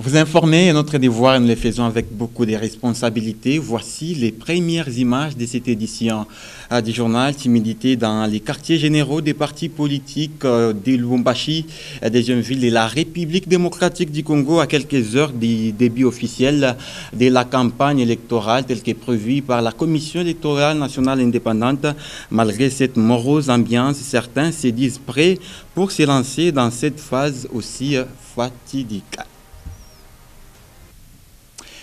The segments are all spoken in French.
Vous informer est notre devoir et nous le faisons avec beaucoup de responsabilités. Voici les premières images de cette édition du journal Timidité dans les quartiers généraux des partis politiques de Lubumbashi, des jeunes villes de la République démocratique du Congo à quelques heures du début officiel de la campagne électorale telle que prévue par la Commission électorale nationale indépendante. Malgré cette morose ambiance, certains se disent prêts pour se lancer dans cette phase aussi fatidique.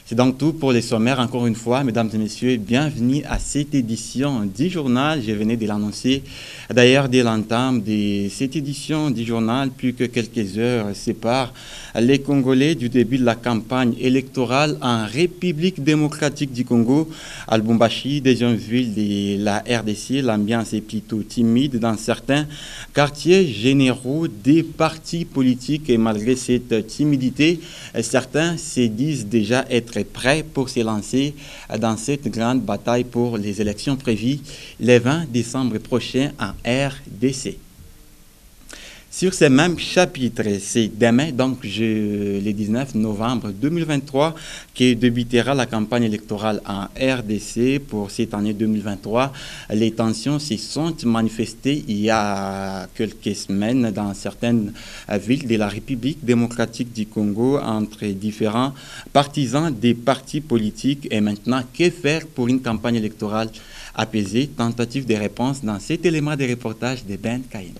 C'est donc tout pour les sommaires. Encore une fois, mesdames et messieurs, bienvenue à cette édition du journal. Je venais de l'annoncer. D'ailleurs, dès l'entame de cette édition du journal, plus que quelques heures séparent les Congolais du début de la campagne électorale en République démocratique du Congo. À Lubumbashi, des jeunes villes de la RDC, l'ambiance est plutôt timide dans certains quartiers généraux des partis politiques. Et malgré cette timidité, certains se disent déjà être prêts pour se lancer dans cette grande bataille pour les élections prévues le 20 décembre prochain en RDC. Sur ce même chapitre, c'est demain, donc le 19 novembre 2023, que débutera la campagne électorale en RDC pour cette année 2023. Les tensions se sont manifestées il y a quelques semaines dans certaines villes de la République démocratique du Congo entre différents partisans des partis politiques. Et maintenant, que faire pour une campagne électorale apaisée? Tentative de réponse dans cet élément de reportage de Ben Kaïn.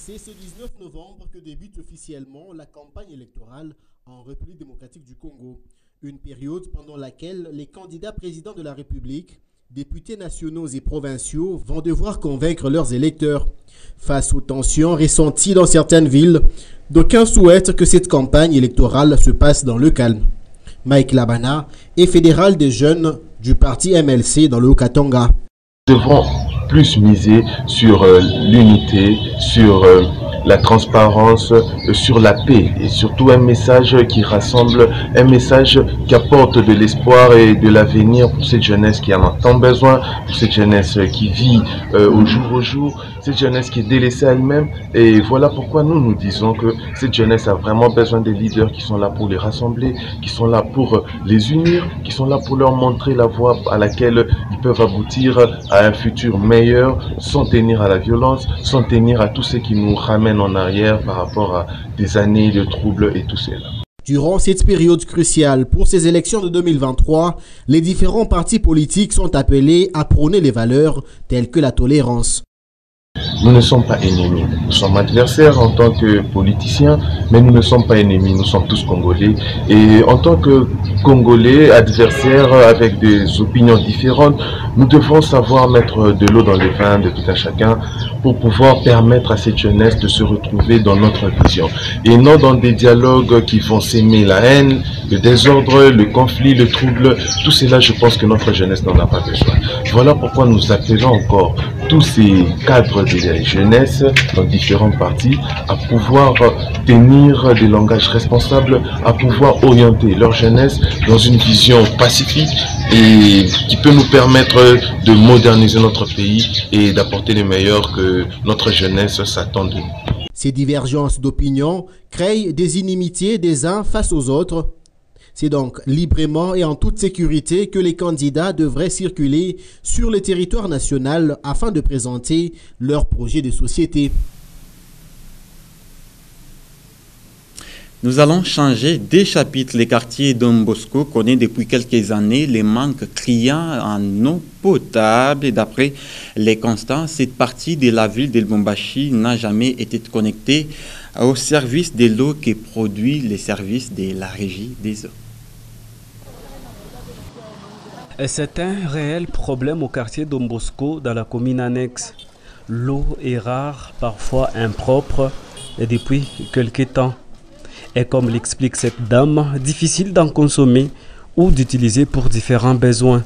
C'est ce 19 novembre que débute officiellement la campagne électorale en République démocratique du Congo. Une période pendant laquelle les candidats présidents de la République, députés nationaux et provinciaux vont devoir convaincre leurs électeurs. Face aux tensions ressenties dans certaines villes, d'aucuns souhaitent que cette campagne électorale se passe dans le calme. Mike Labana est fédéral des jeunes du parti MLC dans le Haut-Katanga. Nous devrons plus miser sur l'unité, sur la transparence, sur la paix et surtout un message qui rassemble, un message qui apporte de l'espoir et de l'avenir pour cette jeunesse qui en a tant besoin, pour cette jeunesse qui vit au jour, cette jeunesse qui est délaissée à elle-même. Et voilà pourquoi nous disons que cette jeunesse a vraiment besoin des leaders qui sont là pour les rassembler, qui sont là pour les unir, qui sont là pour leur montrer la voie à laquelle ils peuvent aboutir à un futur meilleur, sans tenir à la violence, sans tenir à tout ce qui nous ramène en arrière par rapport à des années de troubles et tout cela. Durant cette période cruciale pour ces élections de 2023, les différents partis politiques sont appelés à prôner les valeurs telles que la tolérance. Nous ne sommes pas ennemis, nous sommes adversaires en tant que politiciens, mais nous ne sommes pas ennemis, nous sommes tous Congolais. Et en tant que Congolais, adversaires avec des opinions différentes, nous devons savoir mettre de l'eau dans les vins de tout un chacun pour pouvoir permettre à cette jeunesse de se retrouver dans notre vision. Et non dans des dialogues qui vont s'aimer la haine, le désordre, le conflit, le trouble. Tout cela, je pense que notre jeunesse n'en a pas besoin. Voilà pourquoi nous appelons encore tous ces cadres de la jeunesse dans différents partis à pouvoir tenir des langages responsables, à pouvoir orienter leur jeunesse dans une vision pacifique et qui peut nous permettre de moderniser notre pays et d'apporter le meilleur que notre jeunesse s'attend de nous. Ces divergences d'opinion créent des inimitiés des uns face aux autres. C'est donc librement et en toute sécurité que les candidats devraient circuler sur le territoire national afin de présenter leur projet de société. Nous allons changer des chapitres. Le quartier Don Bosco connaît depuis quelques années les manques criants en eau potable. Et d'après les constats, cette partie de la ville de Lubumbashi n'a jamais été connectée au service de l'eau qui produit les services de la régie des eaux. C'est un réel problème au quartier Don Bosco dans la commune annexe. L'eau est rare, parfois impropre, et depuis quelques temps. Et comme l'explique cette dame, difficile d'en consommer ou d'utiliser pour différents besoins.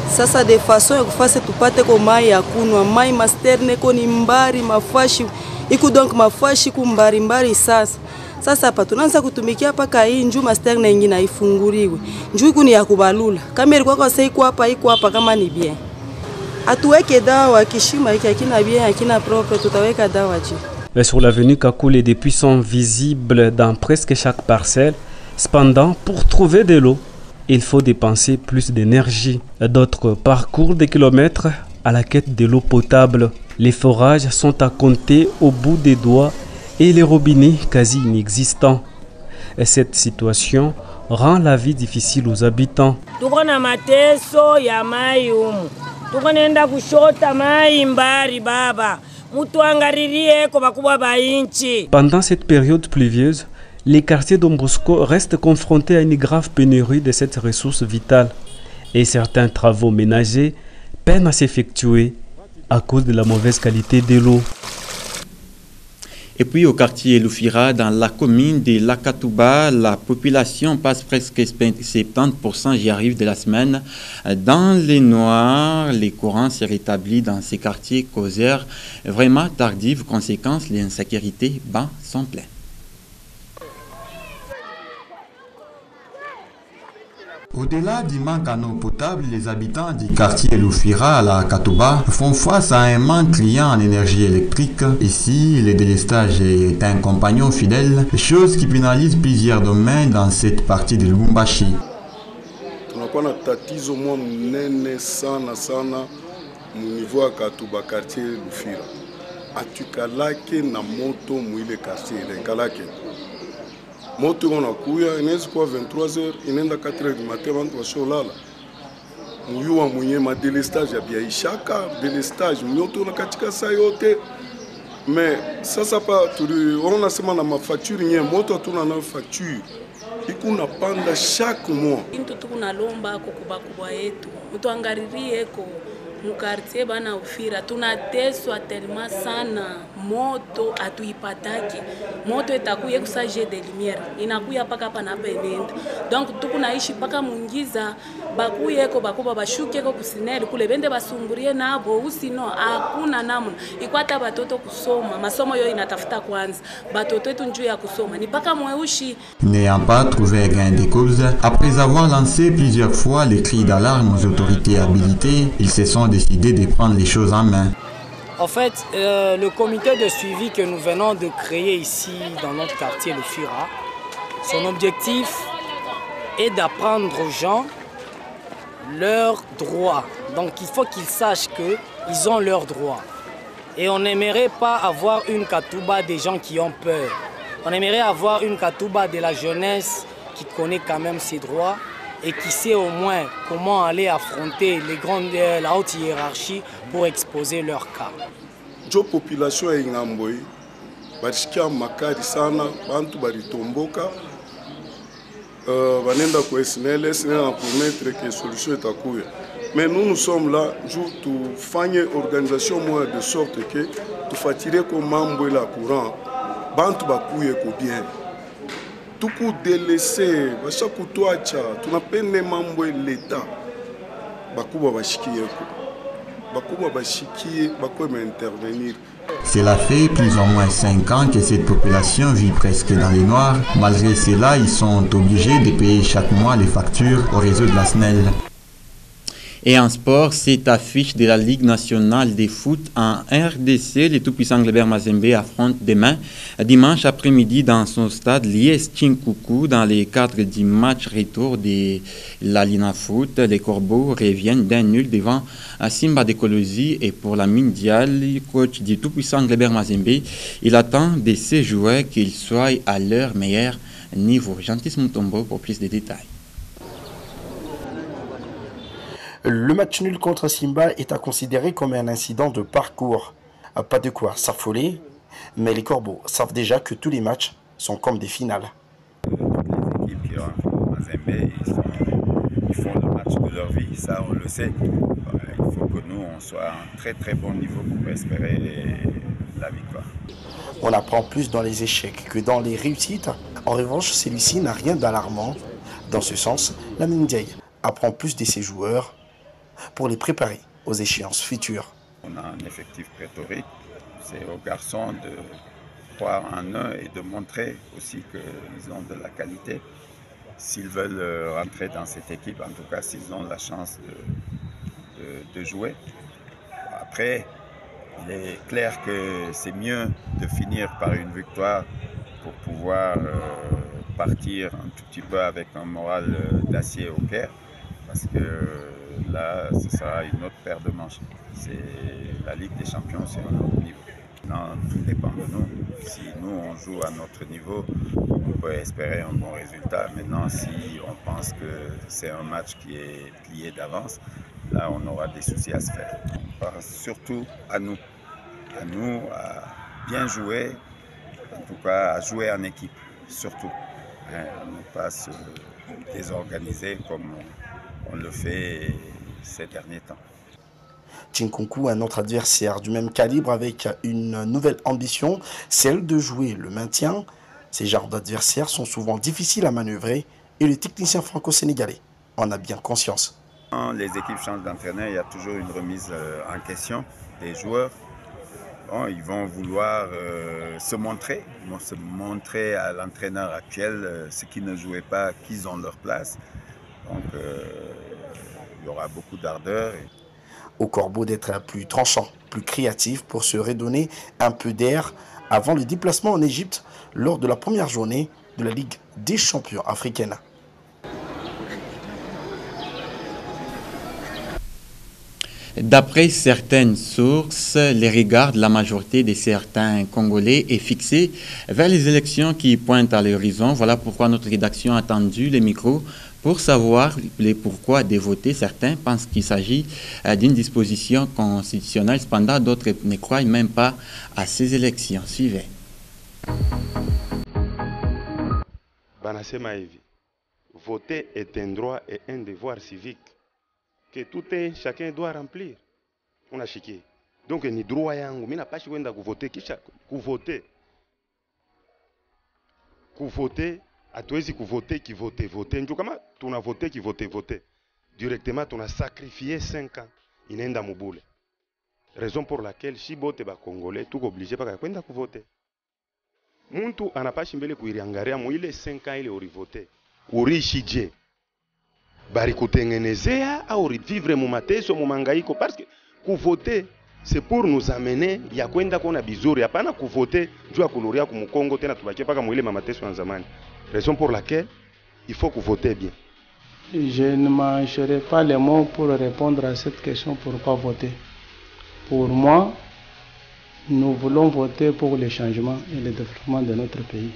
Sasa de façon ya kufase tupate ko mai ya kunwa mai masterne ko ni mbari mafashi iku donc mafashi ku mbari sasa hapa tunaanza kutumikia paka hii njuu masterne nyingine haifunguriwe njuu iku ni ya kubalula kama ilikuwa kwa sasa iko hapa kama ni bien atuweke dawa kishima hiki hakina bien hakina propre tutaweka dawa je Sur l'avenue Kakule, des puits sont visibles dans presque chaque parcelle. Cependant, pour trouver de l'eau, il faut dépenser plus d'énergie. D'autres parcourent des kilomètres à la quête de l'eau potable. Les forages sont à compter au bout des doigts et les robinets quasi inexistants. Et cette situation rend la vie difficile aux habitants. Pendant cette période pluvieuse, les quartiers d'Ombosco restent confrontés à une grave pénurie de cette ressource vitale et certains travaux ménagers peinent à s'effectuer à cause de la mauvaise qualité de l'eau. Et puis au quartier Lufira, dans la commune de Lakatouba, la population passe presque 70%, j'y arrive, de la semaine dans les noirs. Les courants se rétablissent dans ces quartiers causeurs vraiment tardives. Conséquence, les insécurités bas sont pleins. Au-delà du manque en eau potable, les habitants du quartier Lufira à la Katouba font face à un manque criant en énergie électrique. Ici, le délestage est un compagnon fidèle, chose qui pénalise plusieurs domaines dans cette partie de Lubumbashi. Tunakuwa na tatizo mwa mnene sana mu niveau ya Katouba quartier Lufira. Atukalake na moto mwile quartier ile kalake. Moto unakuya inaweza kuwa 23h inaenda 4h du matin bantu basholala. Muyuwa mwenye madelestage ya biaishaka, delestage mnyoto unakatika saa yote. Mais sasa pa tuliona sema na mafacture nye moto tuna na facture. Ikuna panda chaque mois. Into tukunalomba kubwa yetu. Mtuangalirie ko mukartie bana Ufira tunateswa telema sana, moto atuipataki. Moto itakuye kusaje de lumière inakuya paka hapa na penenda, donc tukunaishi paka mungiza bakuyeko bakuba bashukeko kusineli kule bende basumburie nabo usino hakuna namna ikwata batoto kusoma masomo yo inatafuta kwanza batoto wetu njoo ya kusoma ni paka mweushi. N'ayant pas trouvé gain de cause, après avoir lancé plusieurs fois les cris d'alarme aux autorités habilitées, ils se sont décidés de prendre les choses en main. En fait, le comité de suivi que nous venons de créer ici dans notre quartier, le Fura, son objectif est d'apprendre aux gens leurs droits. Donc il faut qu'ils sachent qu'ils ont leurs droits. Et on n'aimerait pas avoir une Katouba des gens qui ont peur. On aimerait avoir une Katouba de la jeunesse qui connaît quand même ses droits et qui sait au moins comment aller affronter la haute hiérarchie pour exposer leur cas. Jo population ya Ngamboi bashikia makari sana, bantu balitomboka banenda kwa SNL na promettre que solution itakuya. Mais nous sommes là pour tufanye organisation moi de sorte que tufatire ko mambo la courant bantu bakuye ko bien. Tuku délaissé bashaku tuacha tunapende mambo l'État bakuba bashikie ko bakuba bashikie bakuba intervenir. Cela fait plus ou moins 5 ans que cette population vit presque dans les noirs. Malgré cela, ils sont obligés de payer chaque mois les factures au réseau de la SNEL. Et en sport, cette affiche de la Ligue nationale de foot en RDC, le tout-puissant Glebert Mazembe affronte demain, dimanche après-midi, dans son stade l'IS Chinkoukou, dans le cadre du match retour de la Lina Foot. Les Corbeaux reviennent d'un nul devant Simba de Kolosi. Et pour la mondiale, le coach du tout-puissant Glebert Mazembe, il attend de ses joueurs qu'ils soient à leur meilleur niveau. Gentis Mutombo pour plus de détails. Le match nul contre Simba est à considérer comme un incident de parcours. Pas de quoi s'affoler, mais les Corbeaux savent déjà que tous les matchs sont comme des finales. Les équipes qui ont Mazembe, ils font le match de leur vie, ça on le sait. Il faut que nous on soit à un très très bon niveau pour espérer la victoire. On apprend plus dans les échecs que dans les réussites. En revanche, celui-ci n'a rien d'alarmant. Dans ce sens, la Mindiaï apprend plus de ses joueurs pour les préparer aux échéances futures. On a un effectif pléthorique, c'est aux garçons de croire en eux et de montrer aussi qu'ils ont de la qualité. S'ils veulent rentrer dans cette équipe, en tout cas s'ils ont la chance de jouer. Après, Il est clair que c'est mieux de finir par une victoire pour pouvoir partir un tout petit peu avec un moral d'acier au Caire, parce que là, ce sera une autre paire de manches. C'est la Ligue des Champions, c'est un autre niveau. Non, tout dépend de nous. Si nous, on joue à notre niveau, on peut espérer un bon résultat. Maintenant, si on pense que c'est un match qui est plié d'avance, là, on aura des soucis à se faire. On pense surtout à nous, à bien jouer, en tout cas à jouer en équipe, surtout. Ne pas se désorganiser comme on le fait ces derniers temps. Chinkonkou, un autre adversaire du même calibre avec une nouvelle ambition, celle de jouer le maintien. Ces genres d'adversaires sont souvent difficiles à manœuvrer et le technicien franco-sénégalais en a bien conscience. Quand les équipes changent d'entraîneur, il y a toujours une remise en question des joueurs. Bon, ils vont vouloir se montrer à l'entraîneur actuel, ceux qui ne jouaient pas, qu'ils ont leur place. Donc il y aura beaucoup d'ardeur. Au Corbeau d'être plus tranchant, plus créatif pour se redonner un peu d'air avant le déplacement en Égypte lors de la première journée de la Ligue des champions africaine. D'après certaines sources, les regards de la majorité de certains Congolais est fixé vers les élections qui pointent à l'horizon. Voilà pourquoi notre rédaction a tendu les micros pour savoir les pourquoi de voter. Certains pensent qu'il s'agit d'une disposition constitutionnelle, cependant d'autres ne croient même pas à ces élections. Suivez. Banasema hivi, voter est un droit et un devoir civique que tout un chacun doit remplir. Unashikia. Donc ni droit yangu, mimi napashi kwenda kuvote kisha kuvote. Kuvote, hatuwezi kuvote kivote vote. Ndio kama tunavote kivote vote. Directement tuna sacrifié 5 ans inaenda mubule. Raison pour laquelle si bote ba congolais tuko obligé paka kwenda kuvote. Muntu anapashi mbele kuiriangaria mu ile 5 ans ile urivote. Urishije. Bari kutengenezea au vivre mu mateso mu mangaiko parce que kuvoter c'est pour nous amener ya kwenda kuona bizuri, hapana kuvoter juu ya kuluria ku Kongo tena tubakie paka mu ile mateso ya zamani. Raison pour laquelle il faut voter bien. Je ne mangerai pas les mots pour répondre à cette question pourquoi voter. Pour moi, nous voulons voter pour le changement et le développement de notre pays.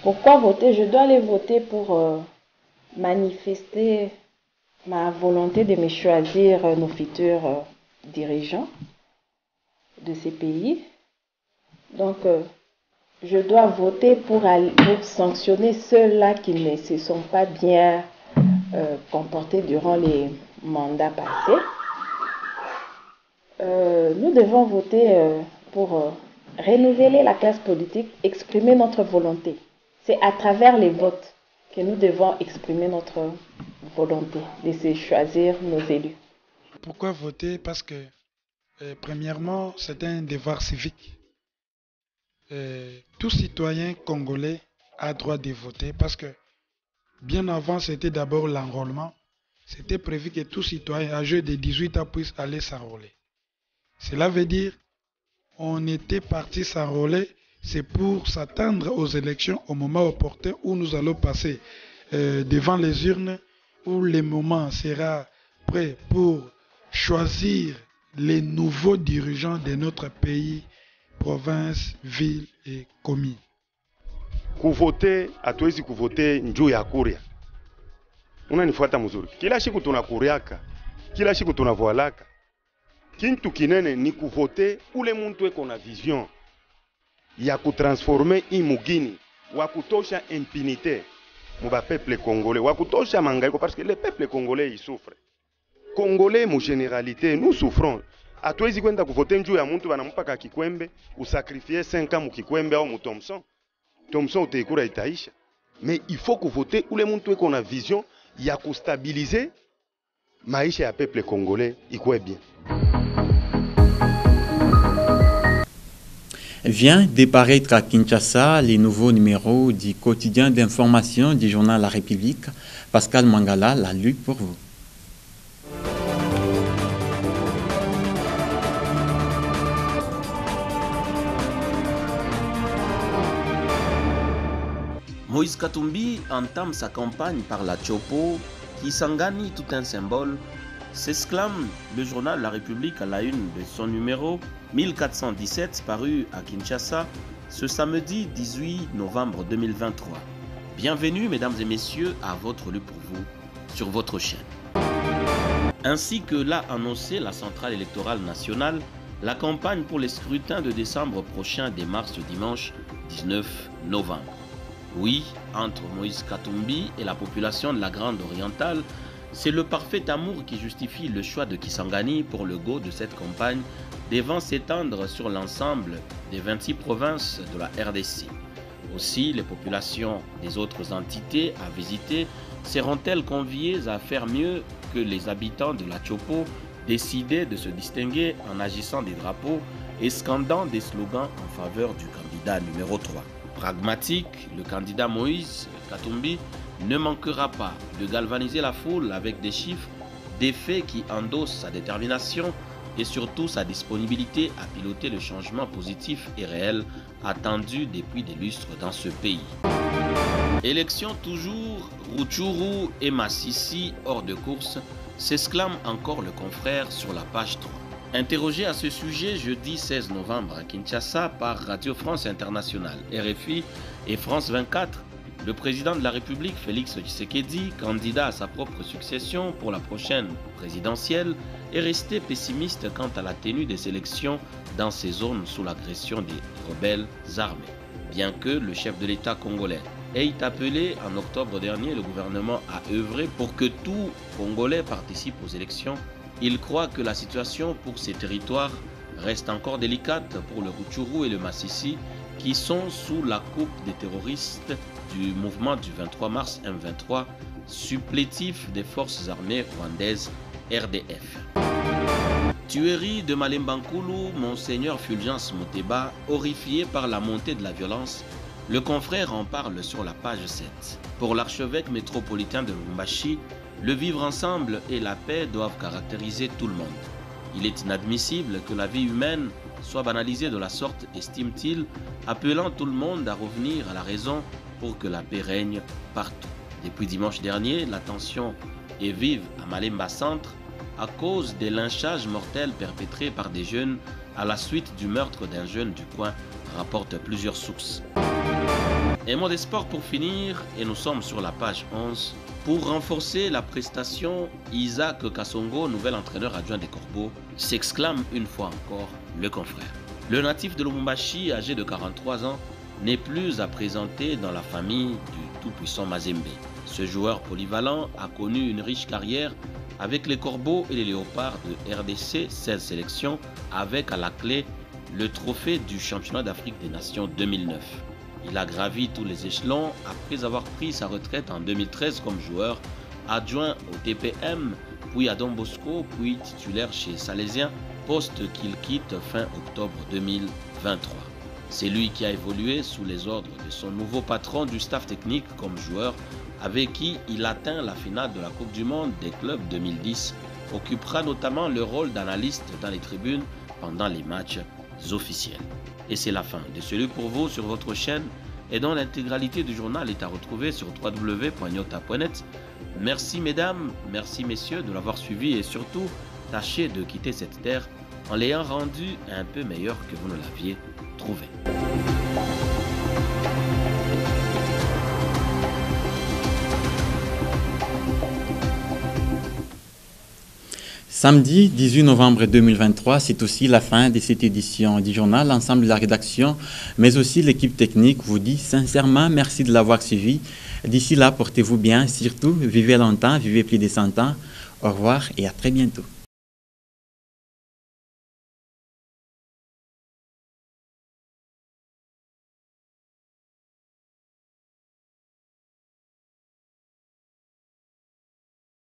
Pourquoi voter? Je dois aller voter pour manifester ma volonté de me choisir nos futurs dirigeants de ces pays. Donc, je dois voter pour sanctionner ceux-là qui ne se sont pas bien comportés durant les mandats passés. Nous devons voter pour renouveler la classe politique, exprimer notre volonté. C'est à travers les votes que nous devons exprimer notre volonté de se choisir nos élus. Pourquoi voter? Parce que, premièrement, c'est un devoir civique. Tout citoyen congolais a droit de voter parce que, bien avant, c'était d'abord l'enrôlement. C'était prévu que tout citoyen âgé de 18 ans puisse aller s'enrôler. Cela veut dire on était parti s'enrôler. C'est pour s'attendre aux élections au moment opportun où nous allons passer devant les urnes, où le moment sera prêt pour choisir les nouveaux dirigeants de notre pays, province, ville et commune. Kuvote, hatuwezi kuvote njuu ya kuria. Unanifuata mzuri. Kila siku tunakuriaka, kila siku tunavoalaka. Kintu kinene ni kuvote ule muntu eko na vision ya kutransformer imugini wa kutosha impunité muba peuple congolais wa kutosha mangaiko parce que le peuple congolais il souffre. Congolais mu généralité nous souffrons. Hatuwezi kwenda kuvote njuu ya muntu banampaka kikwembe usacrifier 5 ans mu kikwembe au mu Thompson. Thompson utaikura itaisha. Mais il faut kuvote ule muntu eko na vision ya kustabiliser maisha ya peuple congolais ikuwe bien. Vient de paraître à Kinshasa les nouveaux numéros du quotidien d'information du journal La République. Pascal Mangala l'a lu pour vous. Moïse Katumbi entame sa campagne par la Tchopo, Kisangani, tout un symbole, s'exclame le journal La République à la une de son numéro 1417 paru à Kinshasa ce samedi 18 novembre 2023. Bienvenue mesdames et messieurs à votre lu pour vous sur votre chaîne. Ainsi que l'a annoncé la Centrale électorale nationale, la campagne pour les scrutins de décembre prochain démarre ce dimanche 19 novembre. Oui, entre Moïse Katumbi et la population de la Grande Orientale, c'est le parfait amour qui justifie le choix de Kisangani pour le go de cette campagne devant s'étendre sur l'ensemble des 26 provinces de la RDC. Aussi, les populations des autres entités à visiter seront-elles conviées à faire mieux que les habitants de la Tchopo, décidés de se distinguer en agissant des drapeaux et scandant des slogans en faveur du candidat numéro 3. Pragmatique, le candidat Moïse Katumbi ne manquera pas de galvaniser la foule avec des chiffres, des faits qui endossent sa détermination et surtout sa disponibilité à piloter le changement positif et réel attendu depuis des lustres dans ce pays. Élection toujours, Rutshuru et Masisi hors de course, s'exclame encore le confrère sur la page 3. Interrogé à ce sujet jeudi 16 novembre à Kinshasa par Radio France Internationale, RFI et France 24, le président de la République, Félix Tshisekedi, candidat à sa propre succession pour la prochaine présidentielle, est resté pessimiste quant à la tenue des élections dans ces zones sous l'agression des rebelles armés. Bien que le chef de l'État congolais ait appelé en octobre dernier le gouvernement à œuvrer pour que tout Congolais participe aux élections, il croit que la situation pour ces territoires reste encore délicate pour le Rutshuru et le Masisi qui sont sous la coupe des terroristes du mouvement du 23 mars M23, supplétif des forces armées rwandaises RDF. Tuerie de Malembankulu, Monseigneur Fulgence Moteba, horrifié par la montée de la violence, le confrère en parle sur la page 7. Pour l'archevêque métropolitain de Lubumbashi, le vivre ensemble et la paix doivent caractériser tout le monde. Il est inadmissible que la vie humaine soit banalisée de la sorte, estime-t-il, appelant tout le monde à revenir à la raison pour que la paix règne partout. Depuis dimanche dernier, la tension est vive à Malemba Centre à cause des lynchages mortels perpétrés par des jeunes à la suite du meurtre d'un jeune du coin, rapportent plusieurs sources. Et mot des sports pour finir, et nous sommes sur la page 11. Pour renforcer la prestation, Isaac Kassongo, nouvel entraîneur adjoint des Corbeaux, s'exclame une fois encore le confrère. Le natif de Lubumbashi, âgé de 43 ans, n'est plus à présenter dans la famille du tout-puissant Mazembe. Ce joueur polyvalent a connu une riche carrière avec les Corbeaux et les Léopards de RDC, 16 sélections, avec à la clé le trophée du championnat d'Afrique des Nations 2009. Il a gravi tous les échelons après avoir pris sa retraite en 2013 comme joueur, adjoint au TPM, puis à Don Bosco, puis titulaire chez Salésien, poste qu'il quitte fin octobre 2023. C'est lui qui a évolué sous les ordres de son nouveau patron du staff technique comme joueur, avec qui il atteint la finale de la Coupe du Monde des clubs 2010, occupera notamment le rôle d'analyste dans les tribunes pendant les matchs officiels. Et c'est la fin de celui pour vous sur votre chaîne et dont l'intégralité du journal est à retrouver sur www.nyota.net. Merci mesdames, merci messieurs de l'avoir suivi et surtout, tâchez de quitter cette terre en l'ayant rendu un peu meilleur que vous ne l'aviez trouvé. Samedi 18 novembre 2023, c'est aussi la fin de cette édition du journal. L'ensemble de la rédaction, mais aussi l'équipe technique vous dit sincèrement merci de l'avoir suivi. D'ici là, portez-vous bien, surtout vivez longtemps, vivez plus de 100 ans. Au revoir et à très bientôt.